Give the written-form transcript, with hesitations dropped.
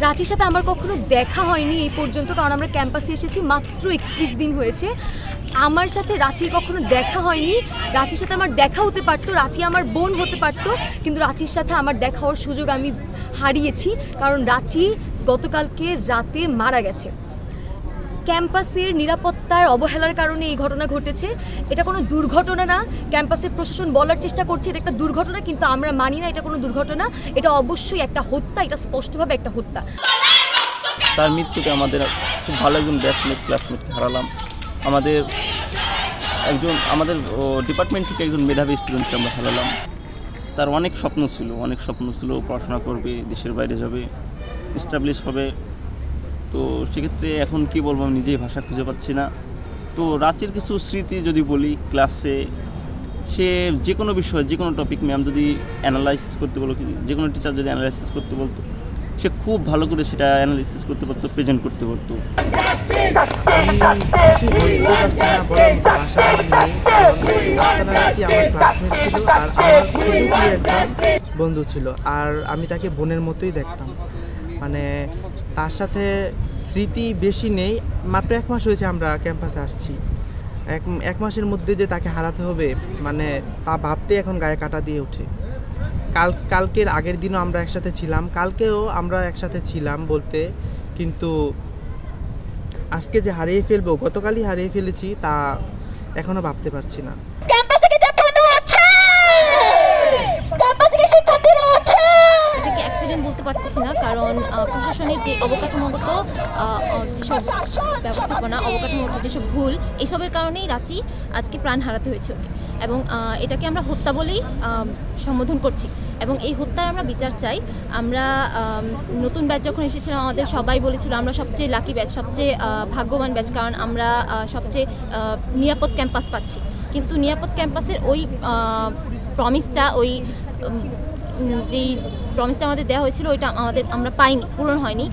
রাঁচির সাথে আমার কখনো দেখা হয়নি এই পর্যন্ত, কারণ আমরা ক্যাম্পাসে এসেছি মাত্র 31 দিন হয়েছে। আমার সাথে রাঁচির কখনো দেখা হয়নি। রাঁচির সাথে আমার দেখা হতে পারতো, রাঁচি আমার বোন হতে পারতো, কিন্তু রাঁচির সাথে আমার দেখা হওয়ার সুযোগ আমি হারিয়েছি, কারণ রাঁচি গতকালকে রাতে মারা গেছে। ক্যাম্পাসের নিরাপত্তার অবহেলার কারণে এই ঘটনা ঘটেছে। এটা কোনো দুর্ঘটনা না, ক্যাম্পাসের প্রশাসন বলার চেষ্টা করছে এটা একটা দুর্ঘটনা, কিন্তু আমরা মানি না এটা কোনো দুর্ঘটনা, এটা অবশ্যই একটা হত্যা, এটা স্পষ্টভাবে একটা হত্যা। তার মৃত্যুতে আমাদের খুব ভালো একজন ব্যাচমেট ক্লাসমেটকে হারালাম। আমাদের ডিপার্টমেন্ট থেকে একজন মেধাবী স্টুডেন্টকে আমরা হারালাম। তার অনেক স্বপ্ন ছিল, পড়াশোনা করবে, দেশের বাইরে যাবে, এস্টাবলিশ হবে। তো সেক্ষেত্রে এখন কি বলবো, আমি নিজেই ভাষা খুঁজে পাচ্ছি না। তো রাঁচির কিছু স্মৃতি যদি বলি, ক্লাসে সে যে কোনো বিষয়, যে কোনো টপিক ম্যাম যদি অ্যানালাইসিস করতে বলো, যে কোনো টিচার যদি অ্যানালাইসিস করতে বলতো, সে খুব ভালো করে সেটা অ্যানালাইসিস করতে পারতো, প্রেজেন্ট করতে পারতো। বন্ধু ছিল, আর আমি তাকে বোনের মতোই দেখতাম। মানে তার সাথে স্মৃতি বেশি নেই, মাত্র 1 মাস হয়েছে আমরা ক্যাম্পাসে আসছি। এক মাসের মধ্যে যে তাকে হারাতে হবে, মানে তা ভাবতে এখন গায়ে কাটা দিয়ে ওঠে। কালকের আগের দিনও আমরা একসাথে ছিলাম, কালকেও আমরা একসাথে ছিলাম বলতে, কিন্তু আজকে যে হারিয়ে ফেলবো, গতকালই হারিয়ে ফেলেছি, তা এখনো ভাবতে পারছি না। এটাকে অ্যাক্সিডেন্ট বলতে পারতেছি না, কারণ প্রশাসনের যে অবকাঠামোগত যেসব ব্যবস্থাপনা, অবকাঠামোগত যেসব ভুল, এসবের কারণেই রাঁচি আজকে প্রাণ হারাতে হয়েছে ওকে, এবং এটাকে আমরা হত্যা বলেই সম্বোধন করছি, এবং এই হত্যার আমরা বিচার চাই। আমরা নতুন ব্যাচ যখন এসেছিলাম আমাদের সবাই বলেছিল আমরা সবচেয়ে লাকি ব্যাচ, সবচেয়ে ভাগ্যবান ব্যাচ, কারণ আমরা সবচেয়ে নিরাপদ ক্যাম্পাস পাচ্ছি। কিন্তু নিরাপদ ক্যাম্পাসের ওই প্রমিসটা, ওই যেই প্রমিসটা আমাদের দেওয়া হয়েছিল, ওইটা আমরা পাইনি, পূরণ হয়নি।